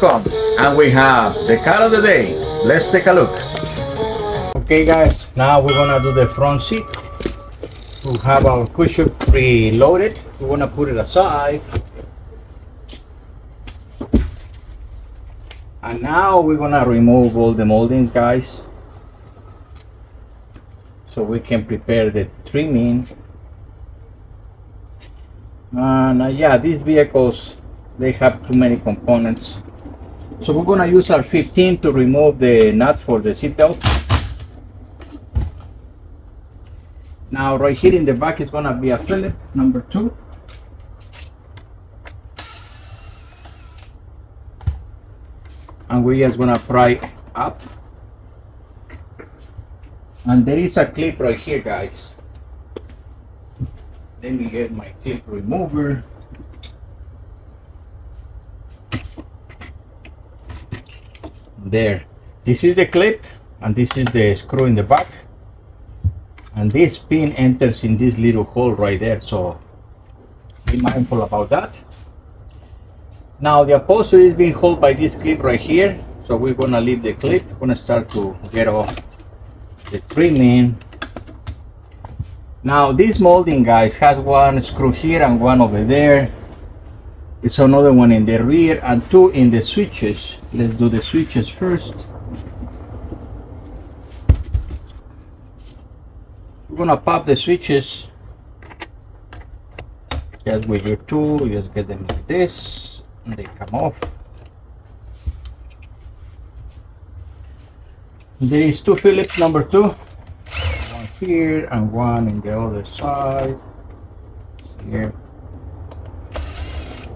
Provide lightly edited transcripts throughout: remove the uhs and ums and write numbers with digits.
welcome. And we have the car of the day. Let's take a look. Okay guys, now we're gonna do the front seat. We have our cushion preloaded. We're gonna put it aside. And now we're gonna remove all the moldings, guys, so we can prepare the trimming. And yeah, these vehicles, they have too many components, so we're gonna use our 15 to remove the nut for the seat belt. Now right here in the back is gonna be a Phillips number 2. And we're just gonna pry up. And there is a clip right here, guys. Let me get my clip remover. There. This is the clip, and this is the screw in the back. And this pin enters in this little hole right there, so be mindful about that. Now the upholstery is being held by this clip right here, so we're gonna leave the clip. We're gonna start to get off the trimming. Now this molding, guys, has one screw here and one over there. It's another one in the rear and 2 in the switches. Let's do the switches first. We're gonna pop the switches just with your tool. Just get them like this and they come off. There is 2 Phillips number 2, one here and one in the other side here.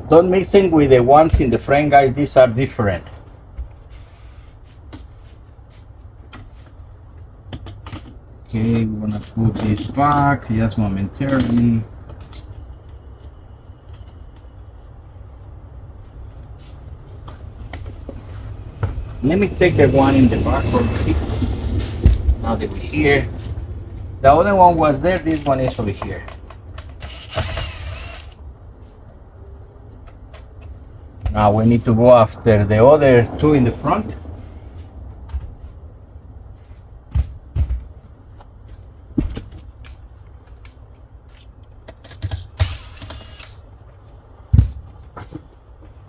Don't mix them with the ones in the frame, guys. These are different. Okay, we're gonna put this back just momentarily. Let me take the one in the back for me. Now that we're here, the other one was there, this one is over here. Now we need to go after the other 2 in the front.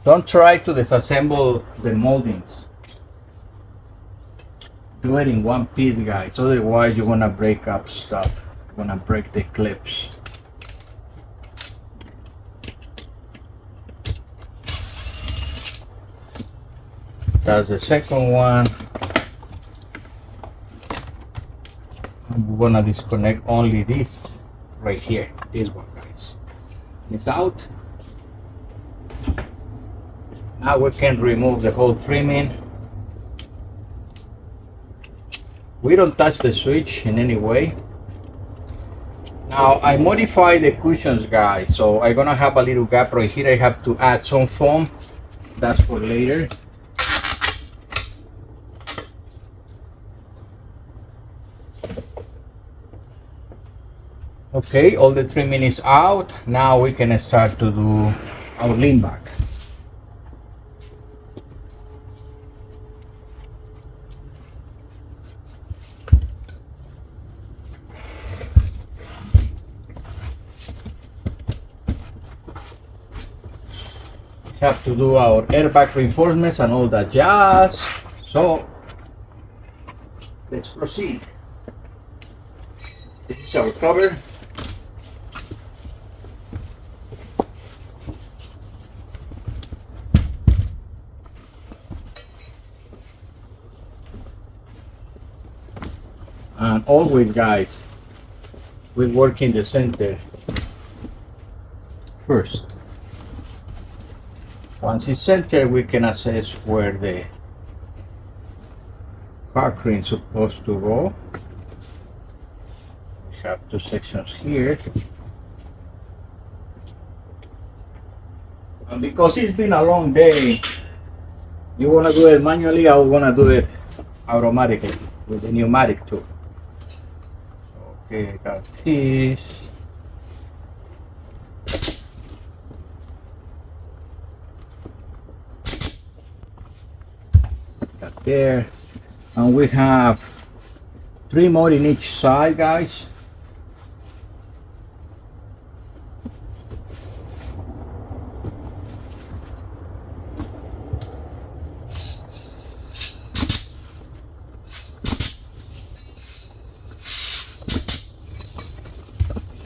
Don't try to disassemble the moldings. Do it in one piece, guys, otherwise you're gonna break up stuff. You're gonna break the clips. That's the second one. And we're gonna disconnect only this right here, this one, guys. It's out. Now we can remove the whole trimming. We don't touch the switch in any way. Now I modified the cushions, guys, so I'm gonna have a little gap right here. I have to add some foam. That's for later. Okay, all the trimming is out. Now we can start to do our lean back. Have to do our airbag reinforcements and all that jazz. So let's proceed. This is our cover. And always, guys, we work in the center first. Once it's centered, we can assess where the car crane is supposed to go. We have 2 sections here. And because it's been a long day, you want to do it manually, I want to do it automatically with the pneumatic tool. Okay, I got this. Got there. And we have 3 more in each side, guys.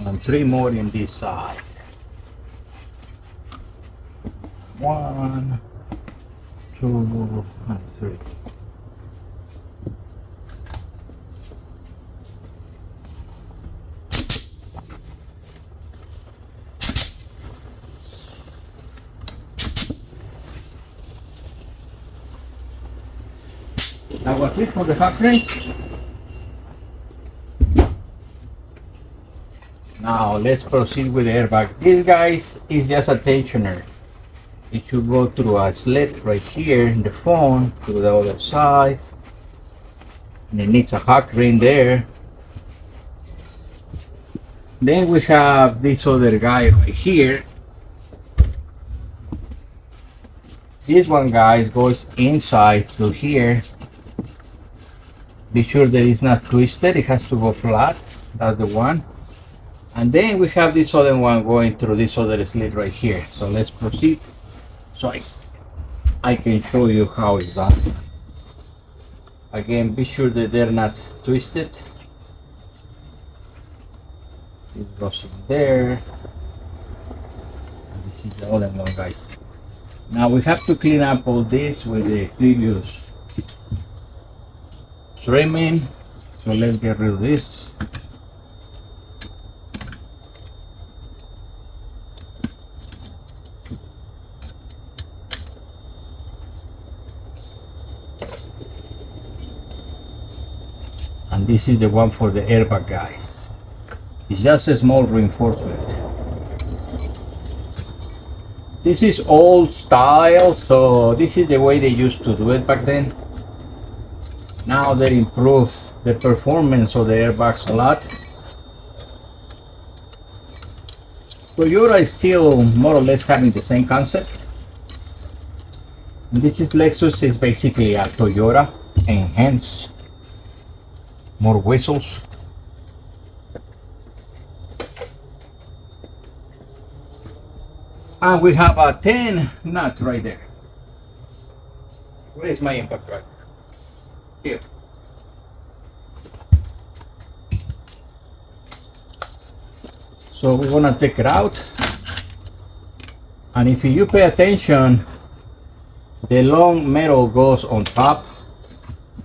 And 3 more in this side. 1, 2, and 3. That was it for the hot cranes. Now let's proceed with the airbag. This, guys, is just a tensioner. It should go through a slit right here in the phone to the other side, and it needs a hot crane there. Then we have this other guy right here. This one, guys, goes inside to here. Be sure that it's not twisted, it has to go flat. That's the one. And then we have this other one going through this other slit right here. So let's proceed so I can show you how it's done. Again, be sure that they're not twisted. It goes in there. And this is the other one, guys. Now we have to clean up all this with the previous trimming. So let's get rid of this. And this is the one for the airbag, guys. It's just a small reinforcement. This is old style, so this is the way they used to do it back then. Now they improved the performance of the airbags a lot. Toyota is still more or less having the same concept. And this is Lexus, is basically a Toyota enhanced. More whistles. And we have a 10 nut right there. Where is my impact driver? Here. So we're gonna take it out. And if you pay attention, the long metal goes on top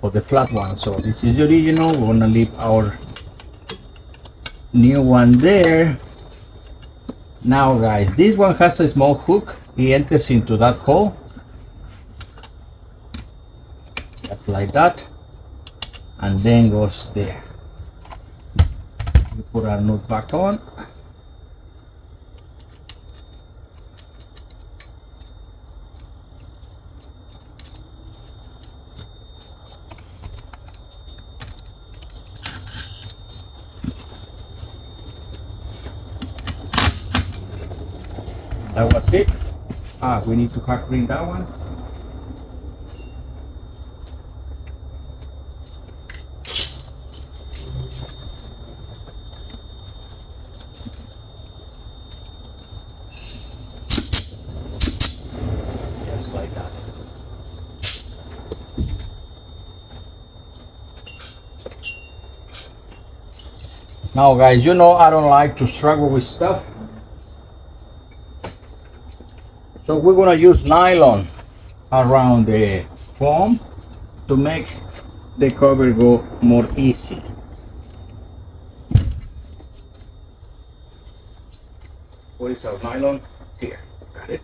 of the flat one. So this is the original. We're gonna leave our new one there. Now, guys, this one has a small hook. It enters into that hole, just like that, and then goes there. We put our nut back on. That was it. We need to hot clean that one. Just like that. Now, guys, you know I don't like to struggle with stuff. So we're gonna use nylon around the foam to make the cover go more easy. Where is our nylon? Here, got it.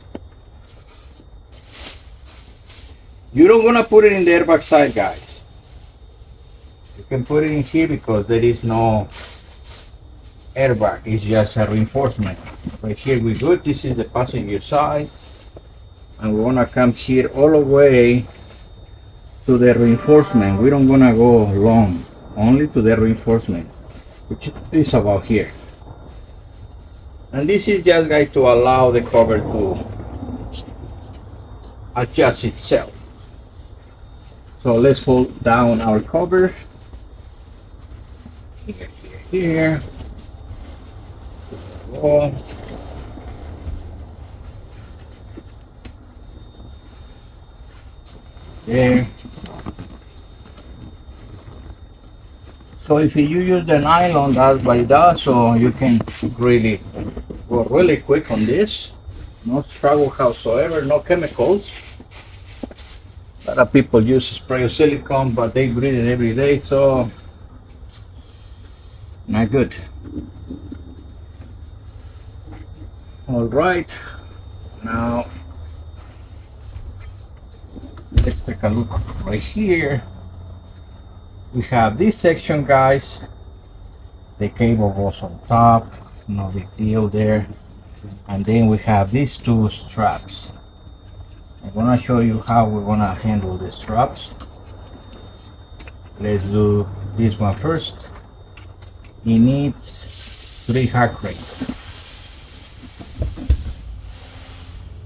You don't wanna put it in the airbag side, guys. You can put it in here because there is no airbag, it's just a reinforcement. Right here we do it. This is the passenger side. And we want to come here all the way to the reinforcement. We don't want to go long, only to the reinforcement, which is about here. And this is just going to allow the cover to adjust itself. So let's fold down our cover. Here. Wall. There. So if you use the nylon, that's what it does, so you can really go really quick on this. No struggle whatsoever, no chemicals. A lot of people use spray of silicone, but they breathe it every day, so not good. All right, now let's take a look right here. We have this section, guys. The cable goes on top, no big deal there. And then we have these two straps. I'm gonna show you how we're gonna handle the straps. Let's do this one first. It needs 3 hack rings.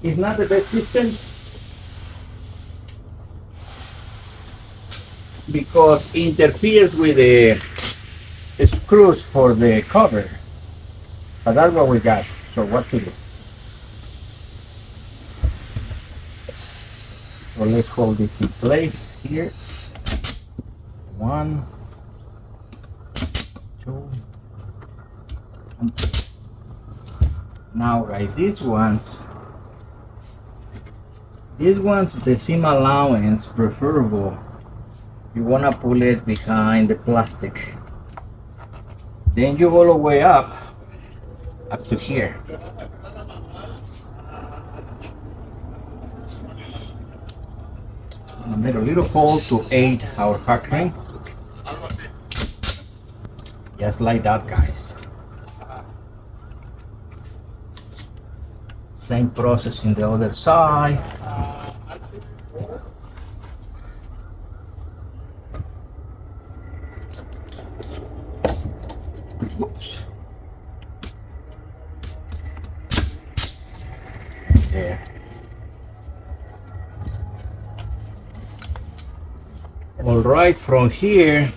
It's not the best system because it interferes with the screws for the cover. But that's what we got. So what to do? So let's hold this in place here. 1, 2, and 3. Now guys, these ones, the seam allowance preferable. You wanna pull it behind the plastic. Then you go all the way up to here. And make a little hole to aid our hack ring. Just like that, guys. Same process in the other side. Oops. There. All right, from here,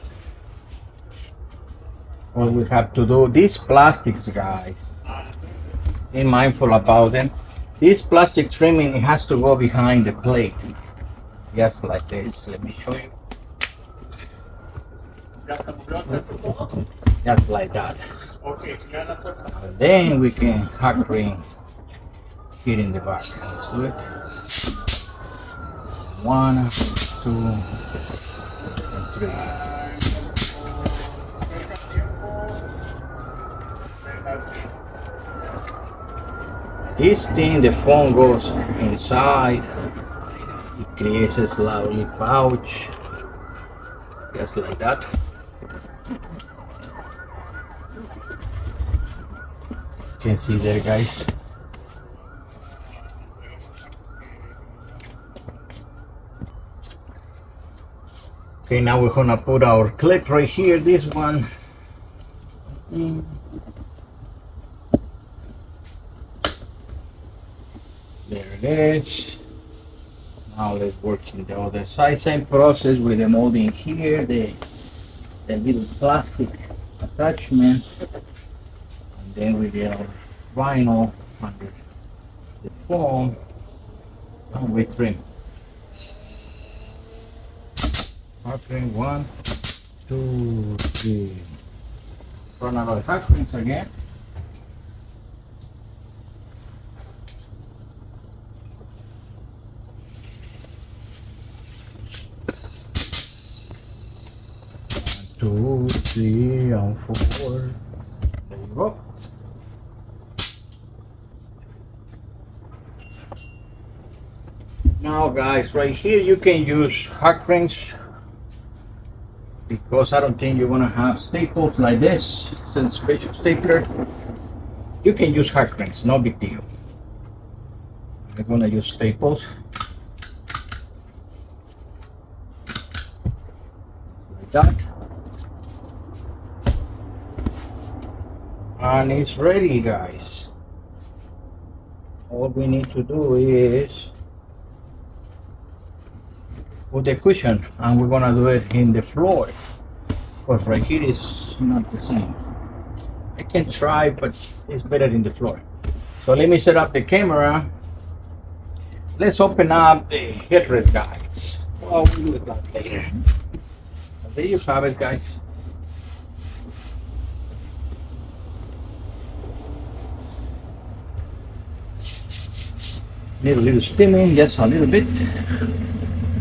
all we have to do, these plastics, guys, be mindful about them. This plastic trimming, it has to go behind the plate, just like this. Let me show you. Just like that. And then we can hack ring here in the back. Let's do it. 1, 2, and 3. This thing, the phone goes inside. It creates a lovely pouch, just like that. You can see there, guys. Okay, now we're gonna put our clip right here, this one. There it is. Now let's work in the other side. Same process with the molding here, the little plastic attachment. And then we get our vinyl under the foam and we trim. Hack ring 1, 2, 3. Run out of hack rings again. Two, 3, and 4. There you go. Now guys, right here you can use hack rings because I don't think you're gonna have staples like this. Since special stapler, you can use hack rings, no big deal. I'm gonna use staples like that. And it's ready, guys. All we need to do is with the cushion, and we're gonna do it in the floor because right here is not the same. I can try, but it's better in the floor. So let me set up the camera. Let's open up the headrest, guys. Oh, we'll do that later. There you have it, guys. Need a little steaming, just a little bit.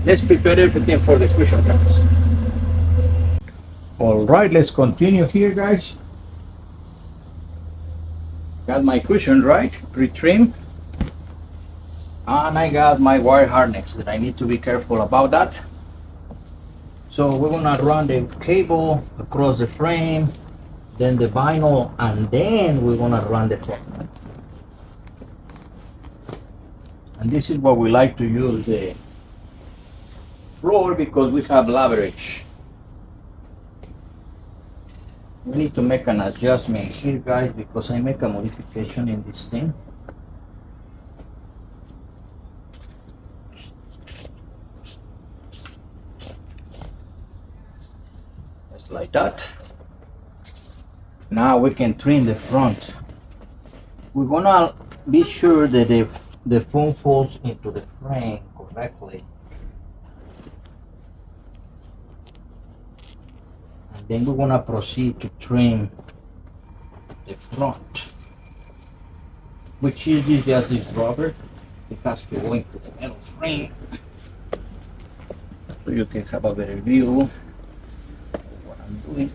Let's prepare everything for the cushion, guys. All right, let's continue here, guys. Got my cushion right, pre-trimmed. And I got my wire harness that I need to be careful about that. So we're gonna run the cable across the frame, then the vinyl, and then we're gonna run the front. And this is what we like to use the floor because we have leverage. We need to make an adjustment here, guys, because I make a modification in this thing. Just like that. Now we can trim the front. We're gonna be sure that the foam falls into the frame correctly. And then we're gonna proceed to trim the front, which is just this rubber. It has to go into the metal frame so you can have a better view of what I'm doing.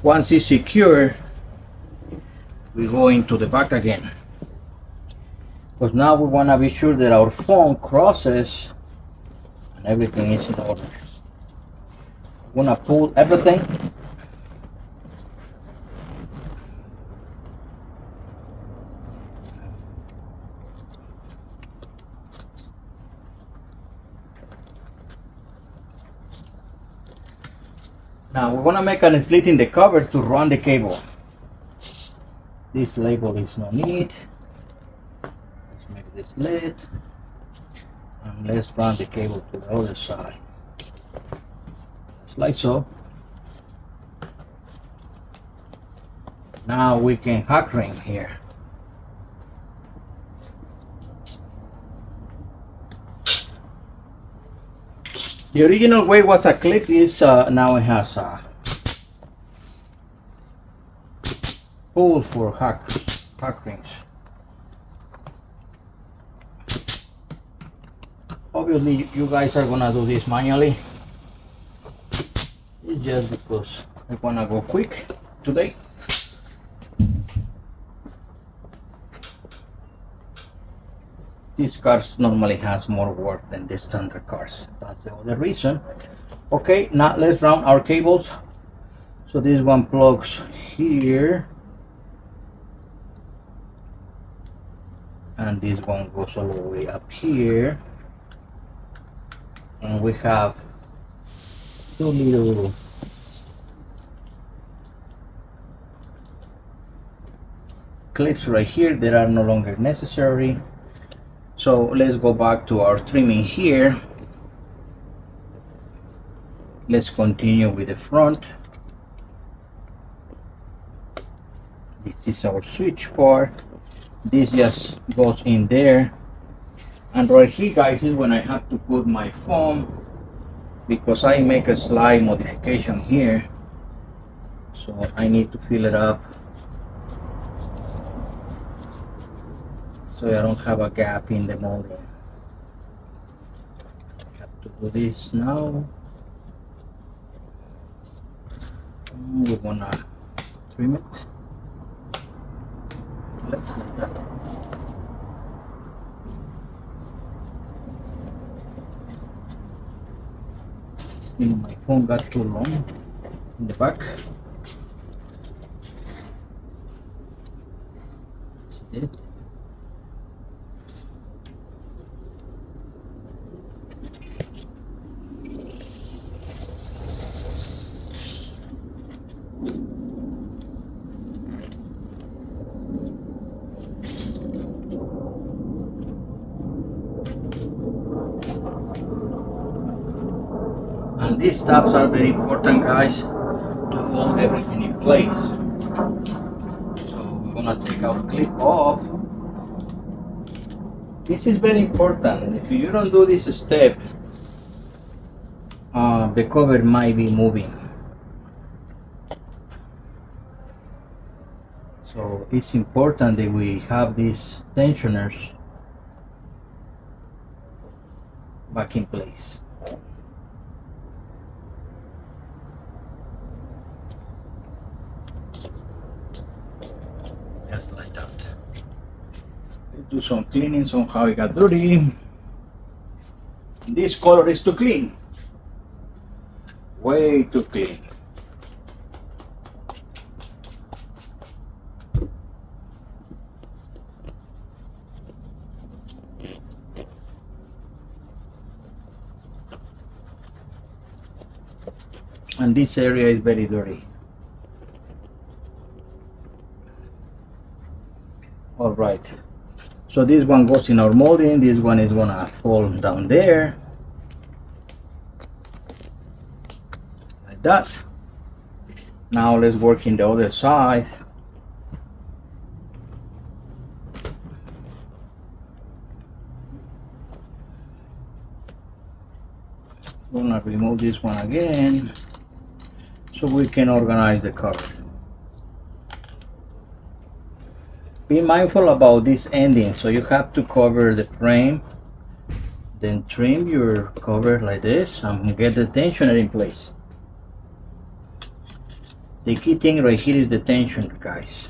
Once it's secure, we go into the back again. Because now we want to be sure that our foam crosses and everything is in order. We're going to pull everything. Now we're going to make a slit in the cover to run the cable. This label is no need. Let's make this slit. And let's run the cable to the other side. Just like so. Now we can hack ring here. The original way was a clip, is now it has a hole for hack rings. Obviously you guys are gonna do this manually. It's just because I wanna go quick today. These cars normally has more work than the standard cars. That's the other reason. Okay, now let's run our cables. So this one plugs here. And this one goes all the way up here. And we have two little clips right here that are no longer necessary. So let's go back to our trimming here. Let's continue with the front. This is our switch part. This just goes in there. And right here, guys, is when I have to put my foam, because I make a slight modification here. So I need to fill it up so I don't have a gap in the molding. I have to do this now. We're gonna trim it. Like that. My phone got too long in the back. That's it. And these tabs are very important, guys, to hold everything in place. So we're gonna take our clip off. This is very important. If you don't do this step, the cover might be moving. So it's important that we have these tensioners back in place. Just like that. Let's do some cleaning on how it got dirty. This color is too clean. Way too clean. And this area is very dirty. All right, so this one goes in our molding. This one is gonna fall down there like that. Now let's work in the other side. Gonna remove this one again so we can organize the cover. Be mindful about this ending, so you have to cover the frame, then trim your cover like this and get the tensioner in place. The key thing right here is the tension, guys.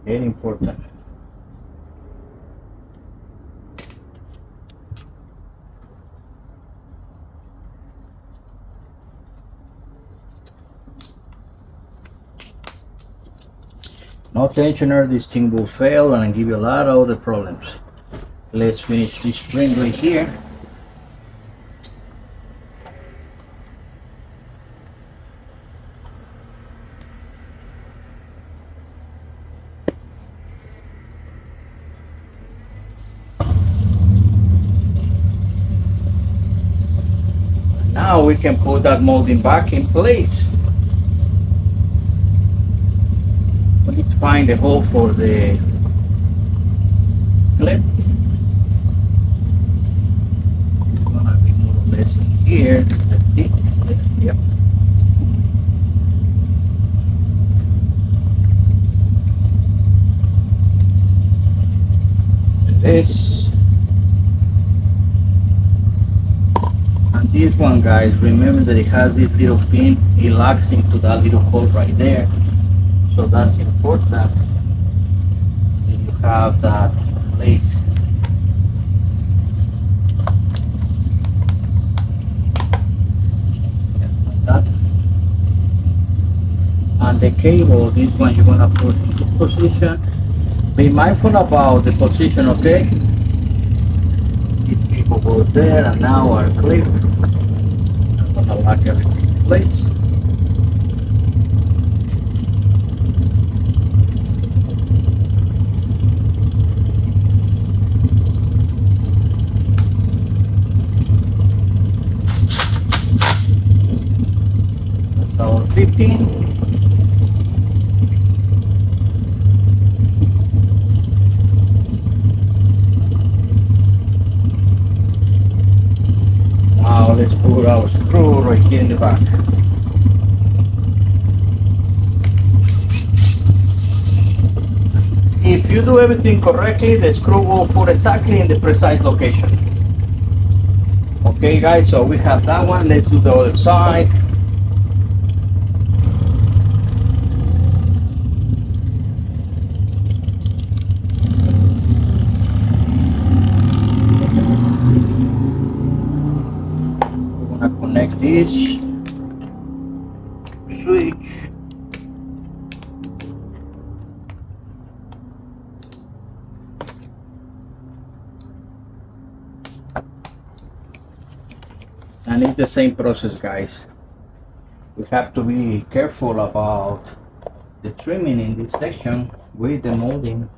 Very important. No tensioner, this thing will fail and give you a lot of other problems. Let's finish this trim right here. Now we can put that molding back in place. We need to find a hole for the clip. It's gonna be more or less in here. Let's see. Yep. This. And this one, guys, remember that it has this little pin. It locks into that little hole right there. So that's important that you have that in place. Just like that. And the cable, this one you're gonna put into position. Be mindful about the position, okay? This cable goes there, and now our clip. I'm gonna lock everything in place. Our 15. Now let's put our screw right here in the back. If you do everything correctly, the screw will fit exactly in the precise location. Okay guys, so we have that one. Let's do the other side. Connect this switch. And it's the same process, guys. We have to be careful about the trimming in this section with the molding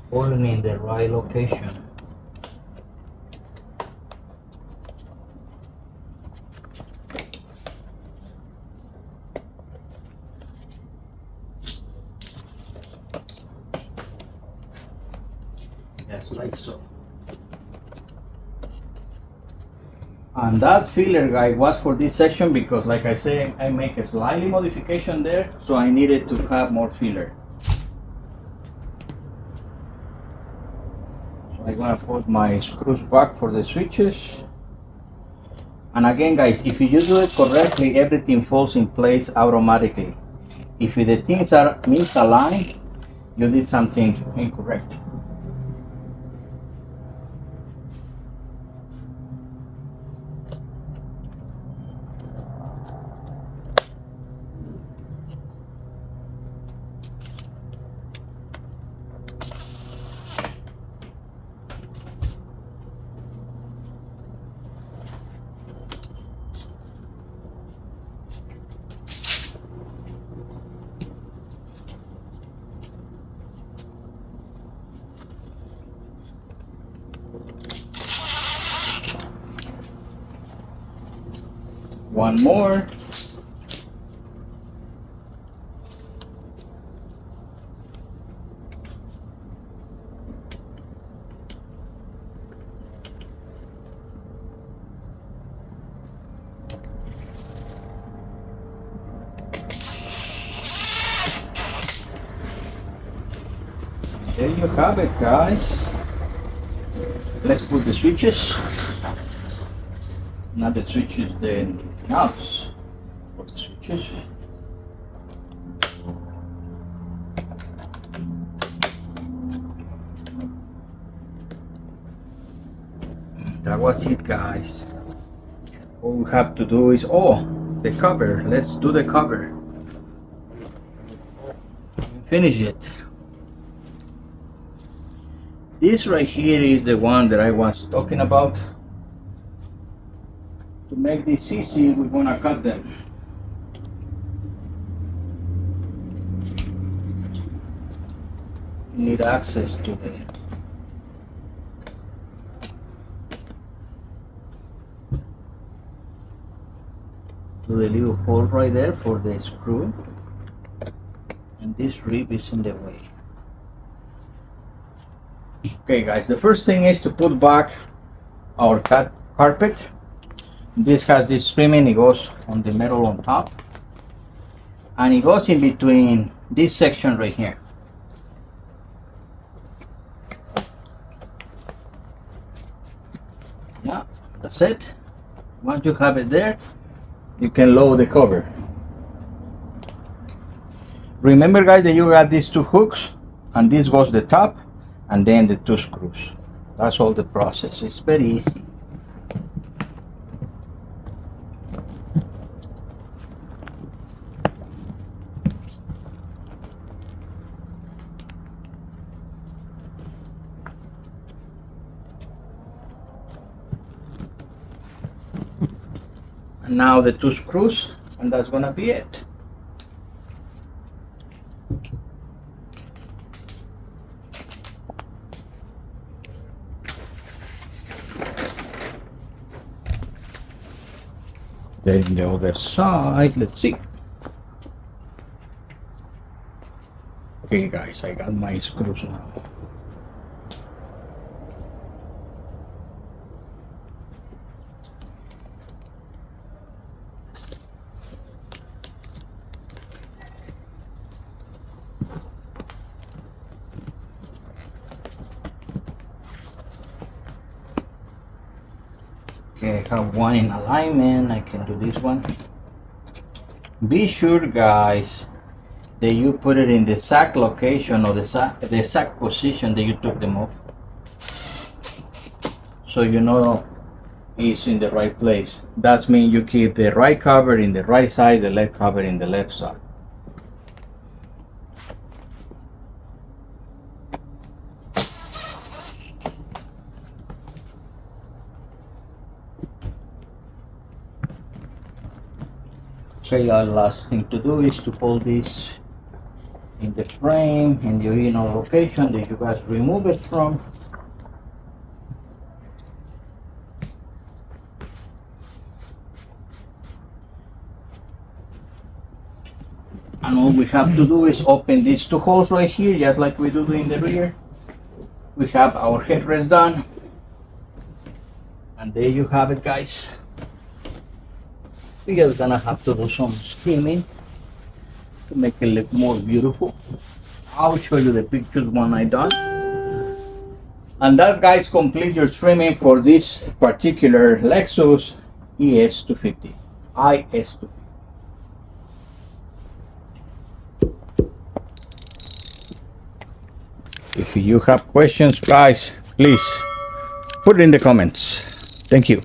falling in the right location. like so. And that filler, guys, was for this section because, like I say, I make a slightly modification there, so I needed to have more filler. So I'm gonna put my screws back for the switches. And again, guys, if you do it correctly, everything falls in place automatically. If the things are misaligned, you did something incorrect. One more. There you have it, guys. Let's put the switches. Not the switches, the knobs for the switches. That was it, guys. All we have to do is, the cover. Let's do the cover. Finish it. This right here is the one that I was talking about. To make this easy, we're gonna cut them. You need access to the little hole right there for the screw, and this rib is in the way. Okay, guys, the first thing is to put back our carpet. This has this trimming, it goes on the metal on top, and it goes in between this section right here. Yeah, that's it. Once you have it there, you can load the cover. Remember, guys, that you got these two hooks, and this goes the top, and then the two screws. That's all the process. It's very easy. And now the two screws, and that's gonna be it. Then the other side, let's see. Okay, guys, I got my screws now. Okay, I have one in alignment. I can do this one. Be sure, guys, that you put it in the exact location or the exact position that you took them off, so you know it's in the right place. That means you keep the right cover in the right side, the left cover in the left side. Okay, our last thing to do is to pull this in the frame in the original location that you guys remove it from. And all we have to do is open these two holes right here, just like we do in the rear. We have our headrest done, and there you have it, guys. We are gonna have to do some skimming to make it look more beautiful. I'll show you the pictures when I done. And that, guys, complete your trimming for this particular Lexus IS250. If you have questions, guys, please put it in the comments. Thank you.